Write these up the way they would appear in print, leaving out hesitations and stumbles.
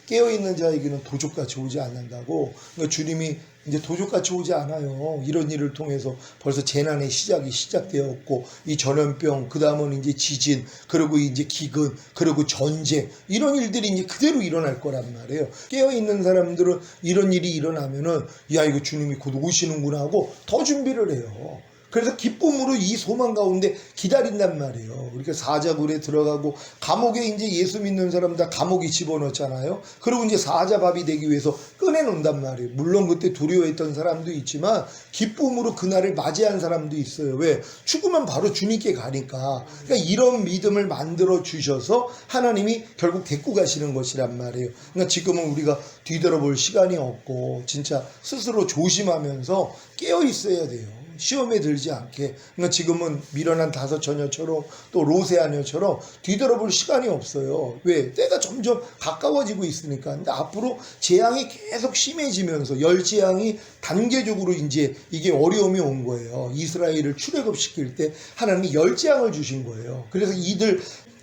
깨어있는 자에게는 도적같이 오지 않는다고. 그러니까 주님이 이제 도적같이 오지 않아요. 이런 일을 통해서 벌써 재난의 시작이 시작되었고, 이 전염병, 그 다음은 이제 지진, 그리고 이제 기근, 그리고 전쟁, 이런 일들이 이제 그대로 일어날 거란 말이에요. 깨어있는 사람들은 이런 일이 일어나면은, 야, 이거 주님이 곧 오시는구나 하고 더 준비를 해요. 그래서 기쁨으로 이 소망 가운데 기다린단 말이에요. 그러니까 사자굴에 들어가고, 감옥에 이제 예수 믿는 사람 다 감옥에 집어넣잖아요. 그리고 이제 사자밥이 되기 위해서 꺼내놓는단 말이에요. 물론 그때 두려워했던 사람도 있지만 기쁨으로 그날을 맞이한 사람도 있어요. 왜? 죽으면 바로 주님께 가니까. 그러니까 이런 믿음을 만들어 주셔서 하나님이 결국 데리고 가시는 것이란 말이에요. 그러니까 지금은 우리가 뒤돌아볼 시간이 없고 진짜 스스로 조심하면서 깨어 있어야 돼요. 시험에 들지 않게. 그러니까 지금은 미련한 다섯 처녀처럼 또 로세아녀처럼 뒤돌아볼 시간이 없어요. 왜? 때가 점점 가까워지고 있으니까. 근데 앞으로 재앙이 계속 심해지면서 열재앙이 단계적으로 이제 이게 어려움이 온 거예요. 이스라엘을 출애굽시킬 때 하나님이 열재앙을 주신 거예요. 그래서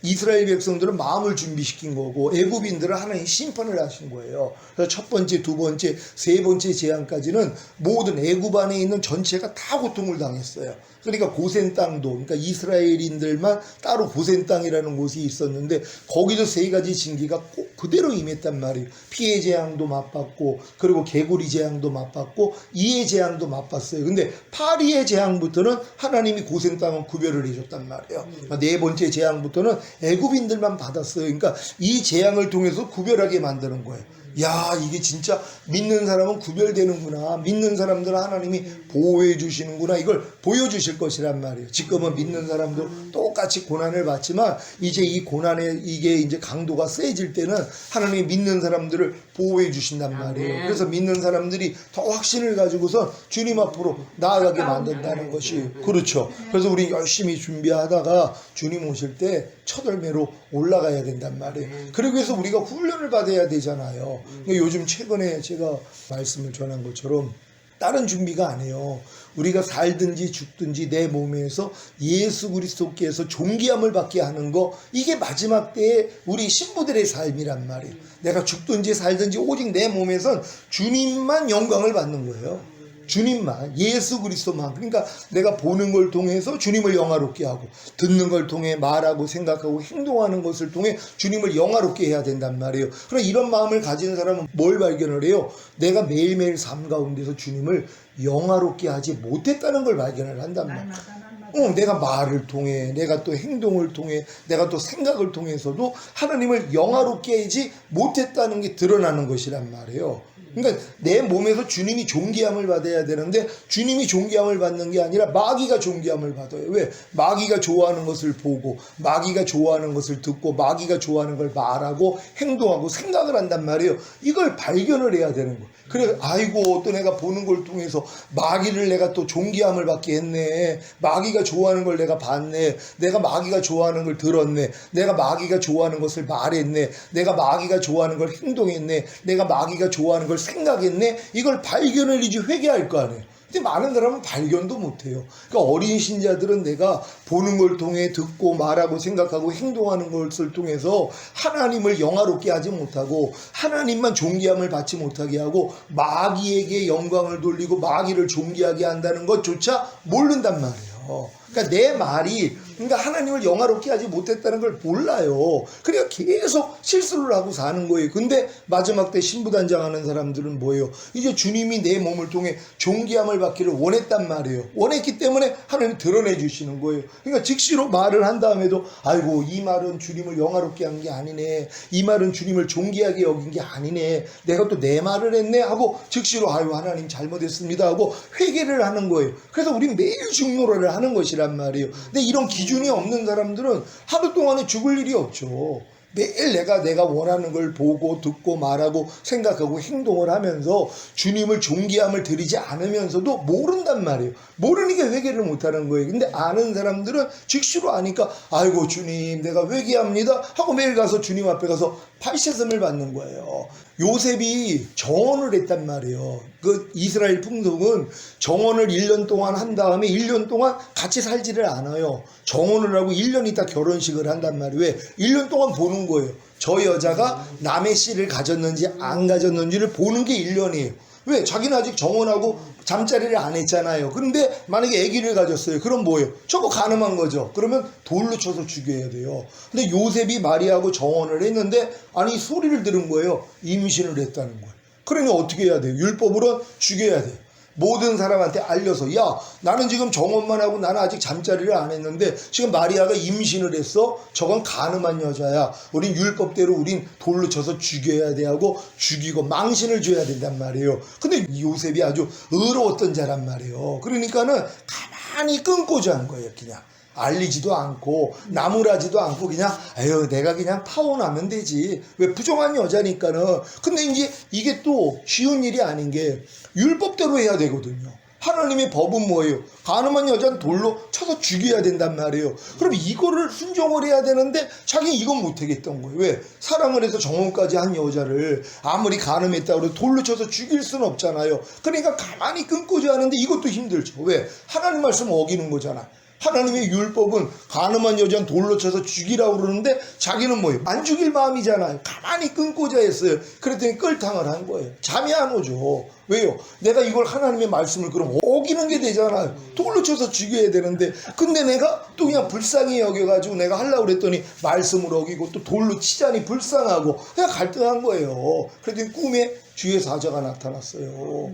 이스라엘 백성들은 마음을 준비시킨 거고, 애굽인들은 하나님 심판을 하신 거예요. 그래서 첫 번째, 두 번째, 세 번째 재앙까지는 모든 애굽 안에 있는 전체가 다 고통을 당했어요. 그러니까 고센 땅도, 그러니까 이스라엘인들만 따로 고센 땅이라는 곳이 있었는데 거기도 세 가지 징계가 꼭 그대로 임했단 말이에요. 피해 재앙도 맛봤고, 그리고 개구리 재앙도 맛봤고, 이해 재앙도 맛봤어요. 근데 파리의 재앙부터는 하나님이 고센 땅은 구별을 해줬단 말이에요. 네 번째 재앙부터는 애굽인들만 받았어요. 그러니까 이 재앙을 통해서 구별하게 만드는 거예요. 야, 이게 진짜 믿는 사람은 구별되는구나. 믿는 사람들은 하나님이 보호해 주시는구나. 이걸 보여주실 것이란 말이에요. 지금은 믿는 사람도 똑같이 고난을 받지만 이제 이 고난의 이게 이제 강도가 세질 때는 하나님이 믿는 사람들을 보호해 주신단 말이에요. 그래서 믿는 사람들이 더 확신을 가지고서 주님 앞으로 나아가게 만든다는 것이 그렇죠. 그래서 우리 열심히 준비하다가 주님 오실 때 첫 열매로 올라가야 된단 말이에요. 그러기 위해서 우리가 훈련을 받아야 되잖아요. 그러니까 요즘 최근에 제가 말씀을 전한 것처럼 다른 준비가 아니에요. 우리가 살든지 죽든지 내 몸에서 예수 그리스도께서 존귀함을 받게 하는 거, 이게 마지막 때의 우리 신부들의 삶이란 말이에요. 내가 죽든지 살든지 오직 내 몸에선 주님만 영광을 받는 거예요. 주님만, 예수 그리스도만. 그러니까 내가 보는 걸 통해서 주님을 영화롭게 하고, 듣는 걸 통해 말하고 생각하고 행동하는 것을 통해 주님을 영화롭게 해야 된단 말이에요. 그럼 이런 마음을 가진 사람은 뭘 발견을 해요? 내가 매일매일 삶 가운데서 주님을 영화롭게 하지 못했다는 걸 발견을 한단 말이에요. 내가 말을 통해, 내가 또 행동을 통해, 내가 또 생각을 통해서도 하나님을 영화롭게 하지 못했다는 게 드러나는 것이란 말이에요. 그러니까 내 몸에서 주님이 존귀함을 받아야 되는데 주님이 존귀함을 받는 게 아니라 마귀가 존귀함을 받아요. 왜? 마귀가 좋아하는 것을 보고, 마귀가 좋아하는 것을 듣고, 마귀가 좋아하는 걸 말하고 행동하고 생각을 한단 말이에요. 이걸 발견을 해야 되는 거예요. 그래, 아이고, 또 내가 보는 걸 통해서 마귀를 내가 또 존귀함을 받게 했네. 마귀가 좋아하는 걸 내가 봤네. 내가 마귀가 좋아하는 걸 들었네. 내가 마귀가 좋아하는 것을 말했네. 내가 마귀가 좋아하는 걸 행동했네. 내가 마귀가 좋아하는 걸 생각했네. 이걸 발견을 이제 회개할 거 아니에요. 근데 많은 사람은 발견도 못해요. 그러니까 어린 신자들은 내가 보는 걸 통해 듣고 말하고 생각하고 행동하는 것을 통해서 하나님을 영화롭게 하지 못하고 하나님만 존귀함을 받지 못하게 하고 마귀에게 영광을 돌리고 마귀를 존귀하게 한다는 것조차 모른단 말이에요. 그러니까 내 말이, 그러니까 하나님을 영화롭게 하지 못했다는 걸 몰라요. 그러니까 계속 실수를 하고 사는 거예요. 근데 마지막 때 신부단장하는 사람들은 뭐예요? 이제 주님이 내 몸을 통해 존귀함을 받기를 원했단 말이에요. 원했기 때문에 하나님이 드러내 주시는 거예요. 그러니까 즉시로 말을 한 다음에도 아이고, 이 말은 주님을 영화롭게 한 게 아니네. 이 말은 주님을 존귀하게 여긴 게 아니네. 내가 또 내 말을 했네 하고 즉시로 아유, 하나님 잘못했습니다 하고 회개를 하는 거예요. 그래서 우리 매일 중노를 하는 것이란 말이에요. 근데 이런 기준이 없는 사람들은 하루 동안에 죽을 일이 없죠. 매일 내가 원하는 걸 보고 듣고 말하고 생각하고 행동을 하면서 주님을 존귀함을 드리지 않으면서도 모른단 말이에요. 모르니까 회개를 못하는 거예요. 근데 아는 사람들은 즉시로 아니까 아이고, 주님 내가 회개합니다 하고 매일 가서 주님 앞에 가서 팔씨름을 받는 거예요. 요셉이 정언을 했단 말이에요. 그 이스라엘 풍속은 정언을 1년 동안 한 다음에 1년 동안 같이 살지를 않아요. 정언을 하고 1년 있다 결혼식을 한단 말이에요. 왜? 1년 동안 보는 거예요. 저 여자가 남의 씨를 가졌는지 안 가졌는지를 보는 게 1년이에요. 왜? 자기는 아직 정혼하고 잠자리를 안 했잖아요. 그런데 만약에 아기를 가졌어요. 그럼 뭐예요? 저거 가늠한 거죠. 그러면 돌로 쳐서 죽여야 돼요. 근데 요셉이 마리아하고 정혼을 했는데 아니 소리를 들은 거예요. 임신을 했다는 거예요. 그러니 어떻게 해야 돼요? 율법으로 죽여야 돼요. 모든 사람한테 알려서 야 나는 지금 정혼만 하고 나는 아직 잠자리를 안 했는데 지금 마리아가 임신을 했어. 저건 간음한 여자야. 우린 율법대로 우린 돌로 쳐서 죽여야 돼 하고 죽이고 망신을 줘야 된단 말이에요. 근데 요셉이 아주 의로웠던 자란 말이에요. 그러니까는 가만히 끊고자 한 거예요. 그냥 알리지도 않고 나무라지도 않고 그냥 에휴 내가 그냥 파혼하면 되지. 왜? 부정한 여자니까는. 근데 이제 이게 또 쉬운 일이 아닌 게 율법대로 해야 되거든요. 하나님의 법은 뭐예요? 간음한 여자는 돌로 쳐서 죽여야 된단 말이에요. 그럼 이거를 순종을 해야 되는데 자기는 이건 못하겠던 거예요. 왜? 사랑을 해서 정혼까지 한 여자를 아무리 간음했다고 해도 돌로 쳐서 죽일 수는 없잖아요. 그러니까 가만히 끊고자 하는데 이것도 힘들죠. 왜? 하나님 말씀 어기는 거잖아. 하나님의 율법은 간음한 여자는 돌로 쳐서 죽이라고 그러는데 자기는 뭐예요? 안 죽일 마음이잖아요. 가만히 끊고자 했어요. 그랬더니 끌탕을 한 거예요. 잠이 안 오죠. 왜요? 내가 이걸 하나님의 말씀을 그럼 어기는 게 되잖아요. 돌로 쳐서 죽여야 되는데 근데 내가 또 그냥 불쌍히 여겨가지고 내가 하려고 그랬더니 말씀을 어기고 또 돌로 치자니 불쌍하고 그냥 갈등한 거예요. 그랬더니 꿈에 주의 사자가 나타났어요.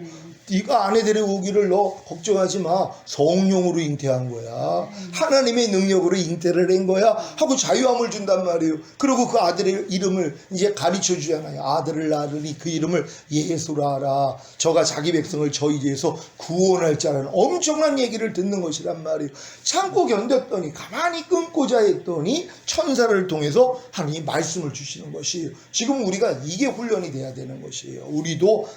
네가 아내 데려오기를 너 걱정하지 마. 성령으로 잉태한 거야. 하나님의 능력으로 잉태를 한 거야. 하고 자유함을 준단 말이에요. 그리고 그 아들의 이름을 이제 가르쳐 주잖아요. 아들을 낳으니 그 이름을 예수라 하라. 저가 자기 백성을 저희에서 구원할 자라는 엄청난 얘기를 듣는 것이란 말이에요. 참고 견뎠더니 가만히 끊고자 했더니 천사를 통해서 하나님이 말씀을 주시는 것이에요. 지금 우리가 이게 훈련이 돼야 되는 것이에요. 우리도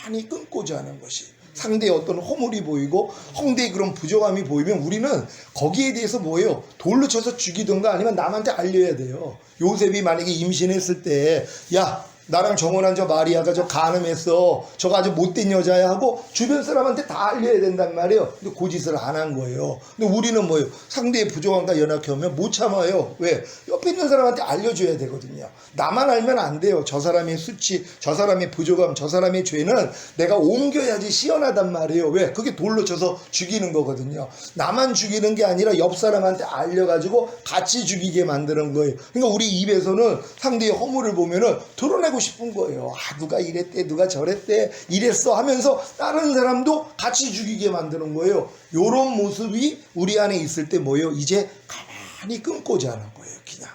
가만히 끊고자 하는 것이 상대의 어떤 허물이 보이고 상대의 그런 부족함이 보이면 우리는 거기에 대해서 뭐예요? 돌로 쳐서 죽이든가 아니면 남한테 알려야 돼요. 요셉이 만약에 임신했을 때 야 나랑 정혼한 저 마리아가 저 간음했어. 저거 아주 못된 여자야 하고 주변 사람한테 다 알려야 된단 말이에요. 근데 그 짓을 안 한 거예요. 근데 우리는 뭐예요? 상대의 부족함과 연약해 오면 못 참아요. 왜? 옆에 있는 사람한테 알려줘야 되거든요. 나만 알면 안 돼요. 저 사람의 수치, 저 사람의 부족함, 저 사람의 죄는 내가 옮겨야지 시원하단 말이에요. 왜? 그게 돌로 쳐서 죽이는 거거든요. 나만 죽이는 게 아니라 옆 사람한테 알려가지고 같이 죽이게 만드는 거예요. 그러니까 우리 입에서는 상대의 허물을 보면은 드러내고 싶은 거예요. 아 누가 이랬대 누가 저랬대 이랬어 하면서 다른 사람도 같이 죽이게 만드는 거예요. 요런 모습이 우리 안에 있을 때 뭐예요? 이제 가만히 끊고자 하는 거예요. 그냥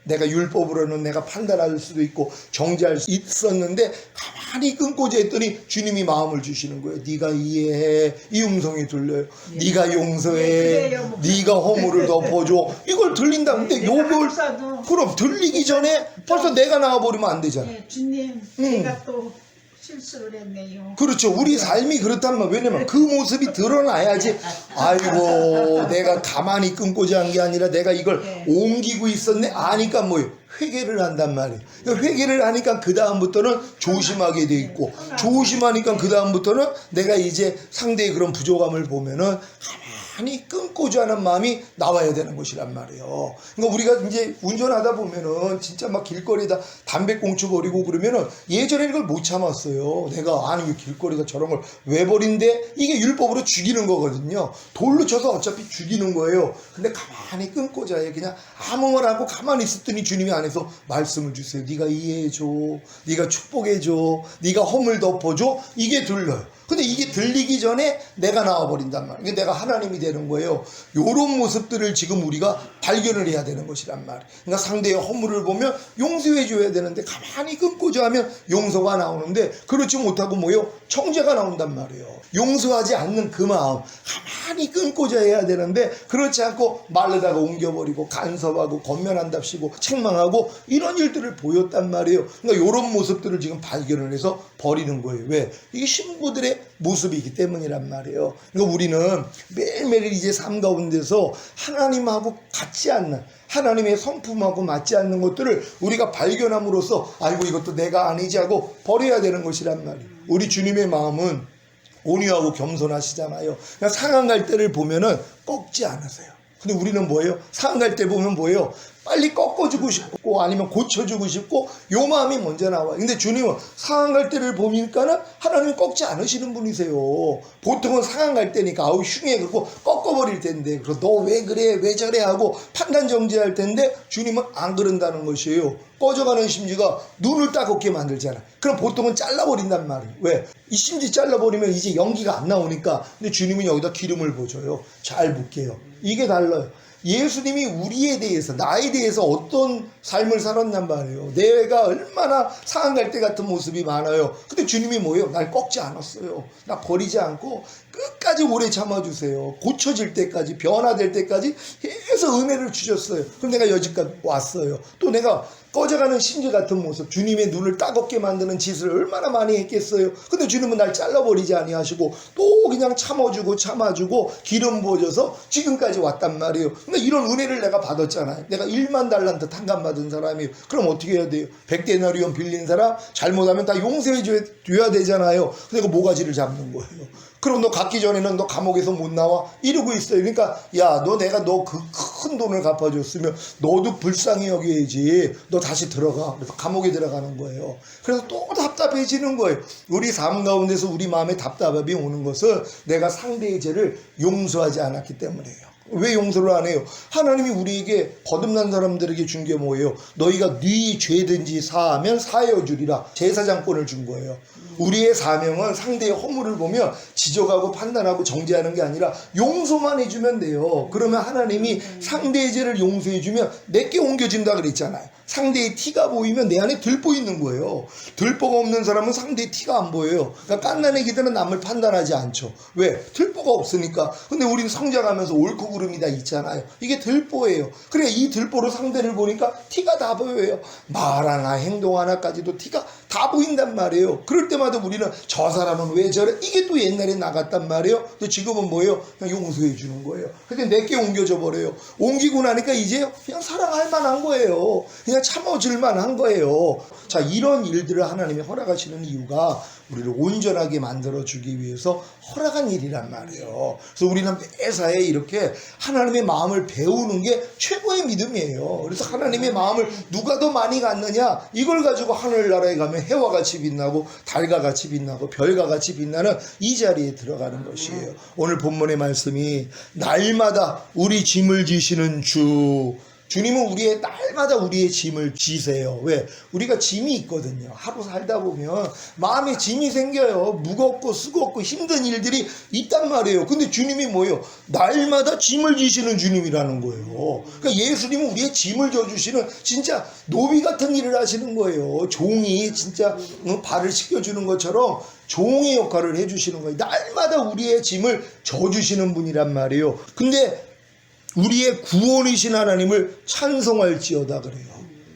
내가 율법으로는 내가 판단할 수도 있고 정죄할 수 있었는데 가만히 끊고자 했더니 주님이 마음을 주시는 거예요. 네가 이해해. 이 음성이 들려요. 네가 용서해. 네가 허물을 덮어줘. 이걸 들린다. 근데 요걸 그럼 들리기 전에 벌써 내가 나와버리면 안 되잖아. 네, 주님 제가 또 실수를 했네요. 그렇죠. 우리 삶이 그렇단 말이에요. 왜냐면 그 모습이 드러나야지 아이고 내가 가만히 끊고자 한 게 아니라 내가 이걸 옮기고 있었네 아니까 뭐예요? 회개를 한단 말이에요. 그러니까 회개를 하니까 그 다음부터는 조심하게 돼 있고 조심하니까 그 다음부터는 내가 이제 상대의 그런 부족함을 보면은 가만히 끊고자 하는 마음이 나와야 되는 것이란 말이에요. 그러니까 우리가 이제 운전하다 보면은 진짜 막 길거리에다 담배꽁초 버리고 그러면은 예전에 이걸 못 참았어요. 내가 아니 길거리에다 저런 걸 왜 버린대? 이게 율법으로 죽이는 거거든요. 돌로 쳐서 어차피 죽이는 거예요. 근데 가만히 끊고자 해. 그냥 아무 말 하고 가만히 있었더니 주님이 안에서 말씀을 주세요. 네가 이해해줘. 네가 축복해줘. 네가 허물 덮어줘. 이게 들려요. 근데 이게 들리기 전에 내가 나와버린단 말이에요. 이게 내가 하나님이 되는 거예요. 요런 모습들을 지금 우리가 발견을 해야 되는 것이란 말이에요. 그러니까 상대의 허물을 보면 용서해 줘야 되는데 가만히 끊고자 하면 용서가 나오는데 그렇지 못하고 뭐예요? 청죄가 나온단 말이에요. 용서하지 않는 그 마음 가만히 끊고자 해야 되는데 그렇지 않고 말르다가 옮겨버리고 간섭하고 겉면한답시고 책망하고 이런 일들을 보였단 말이에요. 그러니까 이런 모습들을 지금 발견을 해서 버리는 거예요. 왜? 이게 신부들의 모습이기 때문이란 말이에요. 그러니까 우리는 매일매일 이제 삶 가운데서 하나님하고 같지 않는 하나님의 성품하고 맞지 않는 것들을 우리가 발견함으로써 아이고 이것도 내가 아니지 하고 버려야 되는 것이란 말이에요. 우리 주님의 마음은 온유하고 겸손하시잖아요. 그러니까 상한 갈 때를 보면은 꺾지 않으세요. 근데 우리는 뭐예요? 상한 갈 때 보면 뭐예요? 빨리 꺾어주고 싶고 아니면 고쳐주고 싶고 요 마음이 먼저 나와요. 근데 주님은 상한 갈 때를 보니까는 하나님 꺾지 않으시는 분이세요. 보통은 상한 갈 때니까 아우 흉해 그러고 꺾어버릴 텐데 그럼 너 왜 그래 왜 저래 하고 판단 정지할 텐데 주님은 안 그런다는 것이에요. 꺼져가는 심지가 눈을 따갑게 만들잖아. 그럼 보통은 잘라버린단 말이에요. 왜? 이 심지 잘라버리면 이제 연기가 안 나오니까. 근데 주님은 여기다 기름을 부어줘요. 잘 붓게요. 이게 달라요. 예수님이 우리에 대해서 나에 대해서 어떤 삶을 살았냔 말이에요. 내가 얼마나 상한 갈대 같은 모습이 많아요. 근데 주님이 뭐예요? 날 꺾지 않았어요. 나 버리지 않고 끝까지 오래 참아주세요. 고쳐질 때까지 변화될 때까지 계속 은혜를 주셨어요. 그럼 내가 여지까지 왔어요. 또 내가 꺼져가는 심지 같은 모습 주님의 눈을 따갑게 만드는 짓을 얼마나 많이 했겠어요. 근데 주님은 날 잘라버리지 아니하시고 또 그냥 참아주고 기름 부어줘서 지금까지 왔단 말이에요. 근데 이런 은혜를 내가 받았잖아요. 내가 1만 달란트 탕감받은 사람이에요. 그럼 어떻게 해야 돼요? 100데나리온 빌린 사람 잘못하면 다 용서해 줘야 되잖아요. 근데 그 모가지를 잡는 거예요. 그럼 너 갖기 전에는 너 감옥에서 못 나와? 이러고 있어요. 그러니까 야 너 내가 너 그 큰 돈을 갚아줬으면 너도 불쌍히 여겨야지. 너 다시 들어가. 그래서 감옥에 들어가는 거예요. 그래서 또 답답해지는 거예요. 우리 삶 가운데서 우리 마음에 답답함이 오는 것은 내가 상대의 죄를 용서하지 않았기 때문이에요. 왜 용서를 안 해요? 하나님이 우리에게 거듭난 사람들에게 준 게 뭐예요? 너희가 네 죄든지 사하면 사하여 주리라. 제사장권을 준 거예요. 우리의 사명은 상대의 허물을 보면 지적하고 판단하고 정죄하는 게 아니라 용서만 해주면 돼요. 그러면 하나님이 상대의 죄를 용서해주면 내게 옮겨진다 그랬잖아요. 상대의 티가 보이면 내 안에 들보 있는 거예요. 들보가 없는 사람은 상대의 티가 안 보여요. 그러니까 깐난애기들은 남을 판단하지 않죠. 왜? 들보가 없으니까. 근데 우리는 성장하면서 옳고 그름이 다 있잖아요. 이게 들보예요. 그래 이 들보로 상대를 보니까 티가 다 보여요. 말 하나 행동 하나까지도 티가 다 보인단 말이에요. 그럴 때마다 우리는 저 사람은 왜 저래? 이게 또 옛날에 나갔단 말이에요. 근데 지금은 뭐예요? 그냥 용서해 주는 거예요. 근데 내게 옮겨져 버려요. 옮기고 나니까 이제 그냥 사랑할 만한 거예요. 그냥 참아줄 만한 거예요. 자, 이런 일들을 하나님이 허락하시는 이유가 우리를 온전하게 만들어주기 위해서 허락한 일이란 말이에요. 그래서 우리는 매사에 이렇게 하나님의 마음을 배우는 게 최고의 믿음이에요. 그래서 하나님의 마음을 누가 더 많이 갖느냐, 이걸 가지고 하늘나라에 가면 해와 같이 빛나고 달과 같이 빛나고 별과 같이 빛나는 이 자리에 들어가는 것이에요. 오늘 본문의 말씀이 날마다 우리 짐을 지시는 주님은 우리의 날마다 우리의 짐을 지세요. 왜? 우리가 짐이 있거든요. 하루 살다 보면 마음에 짐이 생겨요. 무겁고 수고없고 힘든 일들이 있단 말이에요. 근데 주님이 뭐예요? 날마다 짐을 지시는 주님이라는 거예요. 그러니까 예수님은 우리의 짐을 져주시는 진짜 노비 같은 일을 하시는 거예요. 종이 진짜 발을 씻겨주는 것처럼 종의 역할을 해주시는 거예요. 날마다 우리의 짐을 져주시는 분이란 말이에요. 근데 우리의 구원이신 하나님을 찬송할지어다 그래요.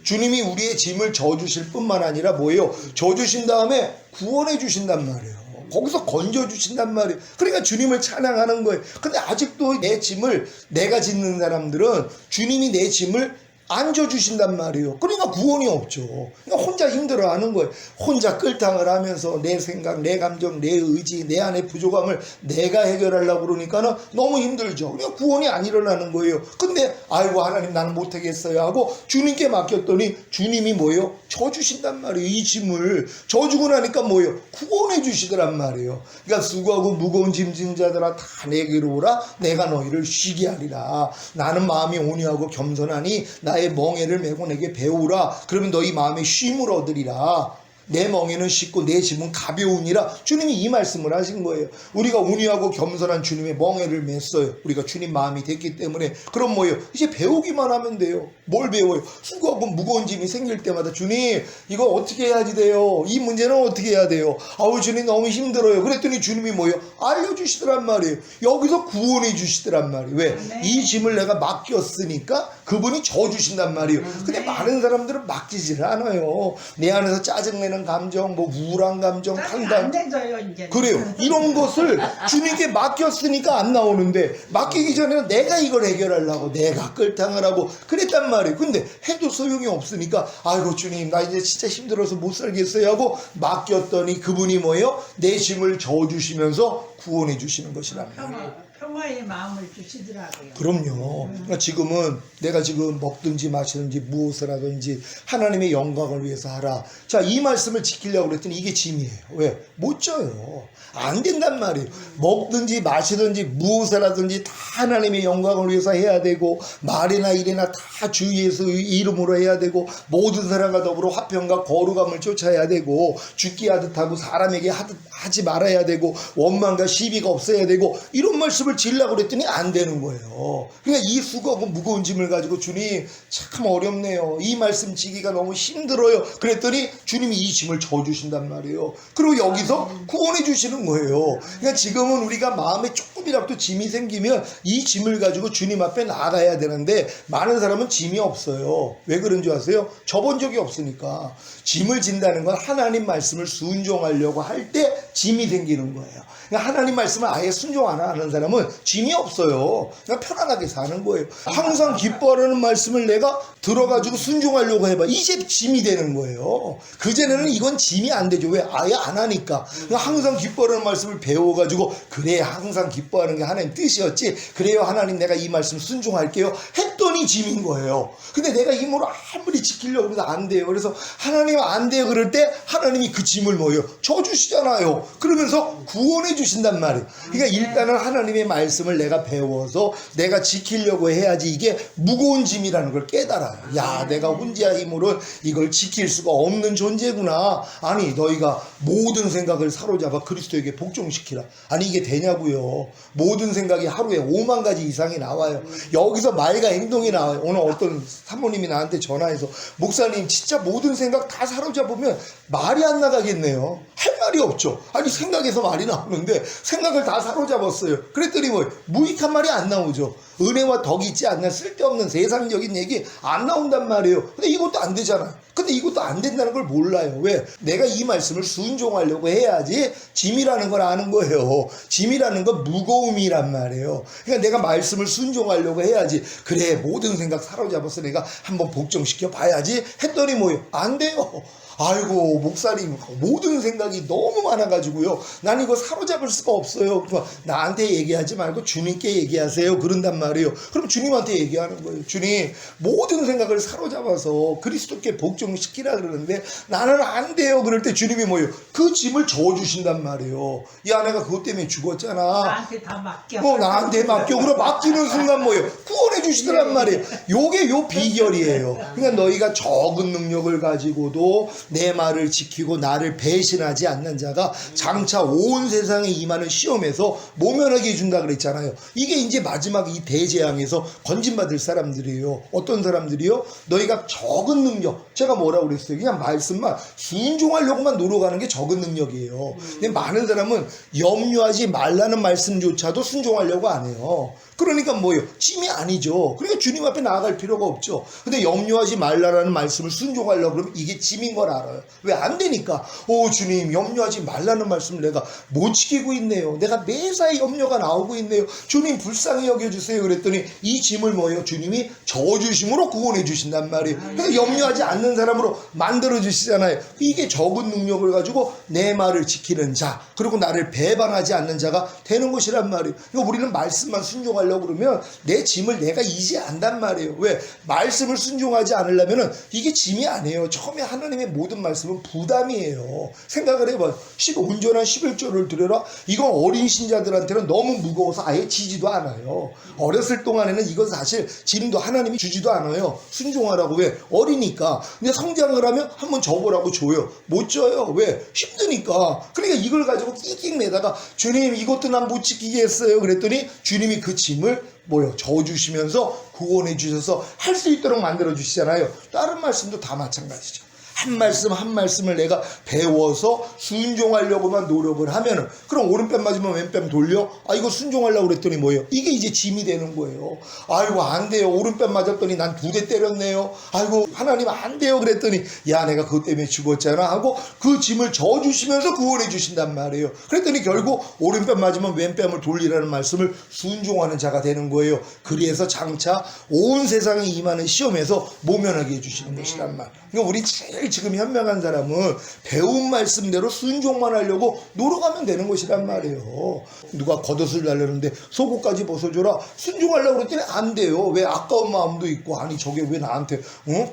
주님이 우리의 짐을 져주실 뿐만 아니라 뭐예요? 져주신 다음에 구원해 주신단 말이에요. 거기서 건져주신단 말이에요. 그러니까 주님을 찬양하는 거예요. 근데 아직도 내 짐을 내가 짓는 사람들은 주님이 내 짐을 안 져주신단 말이에요. 그러니까 구원이 없죠. 그러니까 혼자 힘들어하는 거예요. 혼자 끌탕을 하면서 내 생각, 내 감정, 내 의지, 내 안의 부족함을 내가 해결하려고 그러니까는 너무 힘들죠. 그러니까 구원이 안 일어나는 거예요. 근데 아이고 하나님 나는 못하겠어요 하고 주님께 맡겼더니 주님이 뭐예요? 져주신단 말이에요. 이 짐을 져주고 나니까 뭐예요? 구원해 주시더란 말이에요. 그러니까 수고하고 무거운 짐진 자들아 다 내게로 오라. 내가 너희를 쉬게 하리라. 나는 마음이 온유하고 겸손하니 나의 멍에를 메고 내게 배우라. 그러면 너희 마음에 쉼을 얻으리라. 내 멍에는 쉽고 내 짐은 가벼우니라. 주님이 이 말씀을 하신 거예요. 우리가 온유하고 겸손한 주님의 멍에를 맸어요. 우리가 주님 마음이 됐기 때문에. 그럼 뭐예요? 이제 배우기만 하면 돼요. 뭘 배워요? 수고하고 무거운 짐이 생길 때마다 주님 이거 어떻게 해야지 돼요? 이 문제는 어떻게 해야 돼요? 아우 주님 너무 힘들어요. 그랬더니 주님이 뭐예요? 알려주시더란 말이에요. 여기서 구원해 주시더란 말이에요. 왜? 네. 이 짐을 내가 맡겼으니까 그분이 져주신단 말이에요. 근데 많은 사람들은 맡기지를 않아요. 내 안에서 짜증내는 감정, 뭐 우울한 감정, 판단. 안 되져요 이제. 그래요. 이런 것을 주님께 맡겼으니까 안 나오는데 맡기기 전에는 내가 이걸 해결하려고 내가 끌탕을 하고 그랬단 말이에요. 근데 해도 소용이 없으니까 아이고 주님 나 이제 진짜 힘들어서 못 살겠어요 하고 맡겼더니 그분이 뭐예요? 내 짐을 져주시면서 구원해 주시는 것이란 말이에요. 평화의 마음을 주시더라고요. 그럼요. 그러니까 지금은 내가 지금 먹든지 마시든지 무엇을 하든지 하나님의 영광을 위해서 하라. 자, 이 말씀을 지키려고 그랬더니 이게 짐이에요. 왜? 못 져요. 안 된단 말이에요. 먹든지 마시든지 무엇을 하든지 다 하나님의 영광을 위해서 해야 되고, 말이나 일이나 다 주 예수 이름으로 해야 되고, 모든 사람과 더불어 화평과 거룩함을 쫓아야 되고, 죽기 하듯 하고 사람에게 하지 말아야 되고, 원망과 시비가 없어야 되고, 이런 말씀을 지으려고 그랬더니 안 되는 거예요. 그러니까 이 수고하고 무거운 짐을 가지고 주님 참 어렵네요. 이 말씀 지기가 너무 힘들어요. 그랬더니 주님이 이 짐을 져주신단 말이에요. 그리고 여기서 구원해 주시는 거예요. 그러니까 지금은 우리가 마음에 조금이라도 짐이 생기면 이 짐을 가지고 주님 앞에 나가야 되는데, 많은 사람은 짐이 없어요. 왜 그런 줄 아세요? 접은 적이 없으니까. 짐을 진다는 건 하나님 말씀을 순종하려고 할 때 짐이 생기는 거예요. 그러니까 하나님 말씀을 아예 순종 안 하는 사람은 짐이 없어요. 그러니까 편안하게 사는 거예요. 항상 기뻐하라는 말씀을 내가 들어가지고 순종하려고 해봐. 이제 짐이 되는 거예요. 그전에는 이건 짐이 안 되죠. 왜? 아예 안 하니까. 그러니까 항상 기뻐하라는 말씀을 배워가지고, 그래, 항상 기뻐하는 게 하나님 뜻이었지. 그래요, 하나님 내가 이 말씀 순종할게요. 했더니 짐인 거예요. 근데 내가 힘으로 아무리 지키려고 해도 안 돼요. 그래서 하나님 안 돼요. 그럴 때 하나님이 그 짐을 뭐예요? 져주시잖아요. 그러면서 구원해 주신단 말이에요. 그러니까 일단은 하나님의 말씀을 내가 배워서 내가 지키려고 해야지 이게 무거운 짐이라는 걸 깨달아요. 야, 내가 혼자 힘으로 이걸 지킬 수가 없는 존재구나. 아니, 너희가 모든 생각을 사로잡아 그리스도에게 복종시키라. 아니, 이게 되냐고요. 모든 생각이 하루에 5만 가지 이상이 나와요. 여기서 말과 행동이 나와요. 오늘 어떤 사모님이 나한테 전화해서, 목사님 진짜 모든 생각 다 사로잡으면 말이 안 나가겠네요. 할 말이 없죠. 아니, 생각에서 말이 나오는데 생각을 다 사로잡았어요. 그랬더니 뭐 무익한 말이 안 나오죠. 은혜와 덕이 있지 않나 쓸데없는 세상적인 얘기 안 나온단 말이에요. 근데 이것도 안 되잖아요. 근데 이것도 안 된다는 걸 몰라요. 왜? 내가 이 말씀을 순종하려고 해야지 짐이라는 걸 아는 거예요. 짐이라는 건 무거움이란 말이에요. 그러니까 내가 말씀을 순종하려고 해야지. 그래, 모든 생각 사로잡아서 내가 한번 복종시켜 봐야지 했더니 뭐예요? 안 돼요. 아이고, 목사님 모든 생각이 너무 많아가지고요, 난 이거 사로잡을 수가 없어요. 그러니까 나한테 얘기하지 말고 주님께 얘기하세요. 그런단 말이에요. 그럼 주님한테 얘기하는 거예요. 주님, 모든 생각을 사로잡아서 그리스도께 복종시키라 그러는데 나는 안 돼요. 그럴 때 주님이 뭐예요? 그 짐을 져주신단 말이에요. 야, 내가 그것 때문에 죽었잖아. 나한테 다 맡겨. 나한테 맡겨. 그럼 맡기는 순간 뭐예요? 구원해 주시더란 말이에요. 요게 요 비결이에요. 그러니까 너희가 적은 능력을 가지고도 내 말을 지키고 나를 배신하지 않는 자가 장차 온 세상에 임하는 시험에서 모면하게 해준다 그랬잖아요. 이게 이제 마지막 이 대재앙에서 건진받을 사람들이에요. 어떤 사람들이요? 너희가 적은 능력, 제가 뭐라고 그랬어요? 그냥 말씀만 순종하려고만 노력하는 게 적은 능력이에요. 근데 많은 사람은 염려하지 말라는 말씀조차도 순종하려고 안 해요. 그러니까 뭐예요? 짐이 아니죠. 그러니까 주님 앞에 나아갈 필요가 없죠. 근데 염려하지 말라라는 말씀을 순종하려고 그러면 이게 짐인 걸 알아요. 왜? 안 되니까. 주님, 염려하지 말라는 말씀을 내가 못 지키고 있네요. 내가 매사에 염려가 나오고 있네요. 주님, 불쌍히 여겨주세요. 그랬더니 이 짐을 뭐예요? 주님이 저주심으로 구원해 주신단 말이에요. 그러니까 염려하지 않는 사람으로 만들어 주시잖아요. 이게 적은 능력을 가지고 내 말을 지키는 자, 그리고 나를 배반하지 않는 자가 되는 것이란 말이에요. 그러니까 우리는 말씀만 순종하려고 그러면 내 짐을 내가 이제 안단 말이에요. 왜? 말씀을 순종하지 않으려면 이게 짐이 아니에요. 처음에 하나님의 모든 말씀은 부담이에요. 생각을 해봐요. 온전한 11조를 드려라. 이건 어린 신자들한테는 너무 무거워서 아예 지지도 않아요. 어렸을 동안에는 이건 사실 짐도 하나님이 주지도 않아요. 순종하라고. 왜? 어리니까. 근데 성장을 하면 한번 줘보라고 줘요. 못 줘요. 왜? 힘드니까. 그러니까 이걸 가지고 끽끽내다가 주님, 이것도 난 못 지키겠어요. 그랬더니 주님이 그 짐을 뭐요? 져주시면서 구원해 주셔서 할 수 있도록 만들어 주시잖아요. 다른 말씀도 다 마찬가지죠. 한 말씀 한 말씀을 내가 배워서 순종하려고만 노력을 하면은, 그럼 오른뺨 맞으면 왼뺨 돌려? 이거 순종하려고 그랬더니 뭐예요? 이게 이제 짐이 되는 거예요. 아이고, 안 돼요. 오른뺨 맞았더니 난 2대 때렸네요. 아이고, 하나님 안 돼요. 그랬더니 야, 내가 그것 때문에 죽었잖아 하고 그 짐을 져주시면서 구원해 주신단 말이에요. 그랬더니 결국 오른뺨 맞으면 왼뺨을 돌리라는 말씀을 순종하는 자가 되는 거예요. 그래서 장차 온 세상에 임하는 시험에서 모면하게 해주시는 것이란 말. 그러니까 우리 제일 제일 지금 현명한 사람은 배운 말씀대로 순종만 하려고 노력하면 되는 것이란 말이에요. 누가 겉옷을 달라는데 속옷까지 벗어줘라. 순종하려고 그랬더니 안 돼요. 왜? 아까운 마음도 있고, 아니 저게 왜 나한테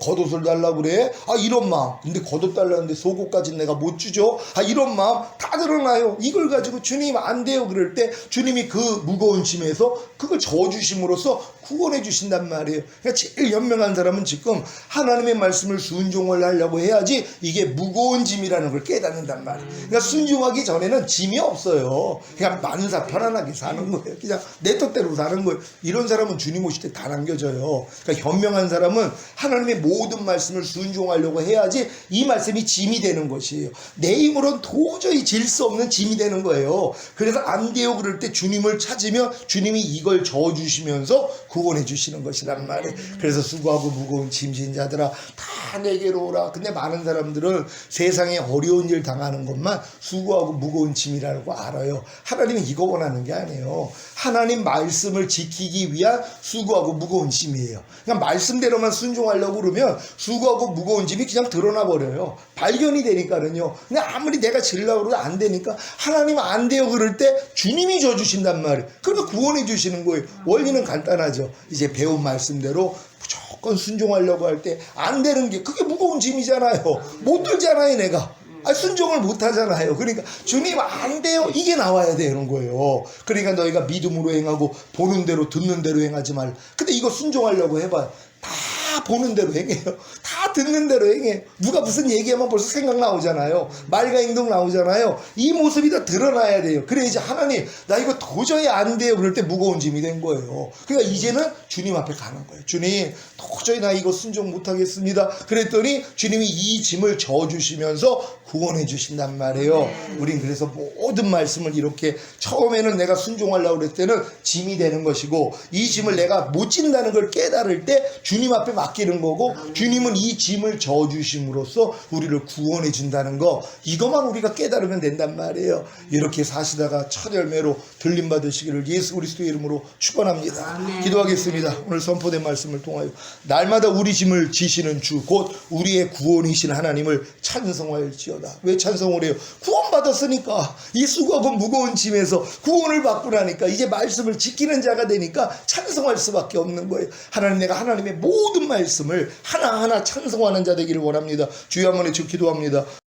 겉옷을 달라고 그래? 아, 이런 마음. 근데 겉옷 달라는데 속옷까지 내가 못 주죠? 아, 이런 마음 다 드러나요. 이걸 가지고 주님 안 돼요 그럴 때 주님이 그 무거운 짐에서 그걸 저어주심으로써 구원해 주신단 말이에요. 그러니까 제일 현명한 사람은 지금 하나님의 말씀을 순종을 하려고 해야지 이게 무거운 짐이라는 걸 깨닫는단 말이에요. 그러니까 순종하기 전에는 짐이 없어요. 그냥 만사 편안하게 사는 거예요. 그냥 내 뜻대로 사는 거예요. 이런 사람은 주님 오실 때 다 남겨져요. 그러니까 현명한 사람은 하나님의 모든 말씀을 순종하려고 해야지 이 말씀이 짐이 되는 것이에요. 내 힘으로는 도저히 질 수 없는 짐이 되는 거예요. 그래서 안 돼요 그럴 때 주님을 찾으면 주님이 이걸 저어주시면서 구원해 주시는 것이란 말이에요. 그래서 수고하고 무거운 짐진 자들아 다 내게로 오라. 근데 많은 사람들은 세상에 어려운 일 당하는 것만 수고하고 무거운 짐이라고 알아요. 하나님은 이거 원하는 게 아니에요. 하나님 말씀을 지키기 위한 수고하고 무거운 짐이에요. 그냥 말씀대로만 순종하려고 그러면 수고하고 무거운 짐이 그냥 드러나 버려요. 발견이 되니까는요. 그냥 아무리 내가 지으려고 해도 안 되니까 하나님 안 돼요 그럴 때 주님이 져주신단 말이에요. 그러면 구원해 주시는 거예요. 원리는 간단하죠. 이제 배운 말씀대로 무조건 순종하려고 할 때 안 되는 게 그게 무거운 짐이잖아요. 못 들잖아요 내가. 순종을 못 하잖아요. 그러니까 주님 안 돼요 이게 나와야 되는 거예요. 그러니까 너희가 믿음으로 행하고 보는 대로 듣는 대로 행하지 말. 근데 이거 순종하려고 해봐요. 다 보는 대로 행해요. 다 듣는 대로 행해요. 누가 무슨 얘기하면 벌써 생각 나오잖아요. 말과 행동 나오잖아요. 이 모습이 다 드러나야 돼요. 그래 이제 하나님 나 이거 도저히 안 돼요 그럴 때 무거운 짐이 된 거예요. 그러니까 이제는 주님 앞에 가는 거예요. 주님 도저히 나 이거 순종 못하겠습니다. 그랬더니 주님이 이 짐을 져주시면서 구원해 주신단 말이에요. 우린 그래서 모든 말씀을 이렇게 처음에는 내가 순종하려고 그랬을 때는 짐이 되는 것이고 이 짐을 내가 못 진다는 걸 깨달을 때 주님 앞에 맡기는 거고 주님은 이 짐을 져주심으로써 우리를 구원해 준다는 거 이것만 우리가 깨달으면 된단 말이에요. 이렇게 사시다가 첫 열매로 들림 받으시기를 예수 그리스도의 이름으로 축원합니다. 기도하겠습니다. 오늘 선포된 말씀을 통하여 날마다 우리 짐을 지시는 주 곧 우리의 구원이신 하나님을 찬송할지어다. 왜 찬송을 해요? 구원받았으니까 이 수고하고 무거운 짐에서 구원을 받고 나니까 이제 말씀을 지키는 자가 되니까 찬송할 수밖에 없는 거예요. 하나님 내가 하나님의 모든 말씀을 하나하나 찬송하는 자 되기를 원합니다. 주여 한번 외쳐 기도합니다.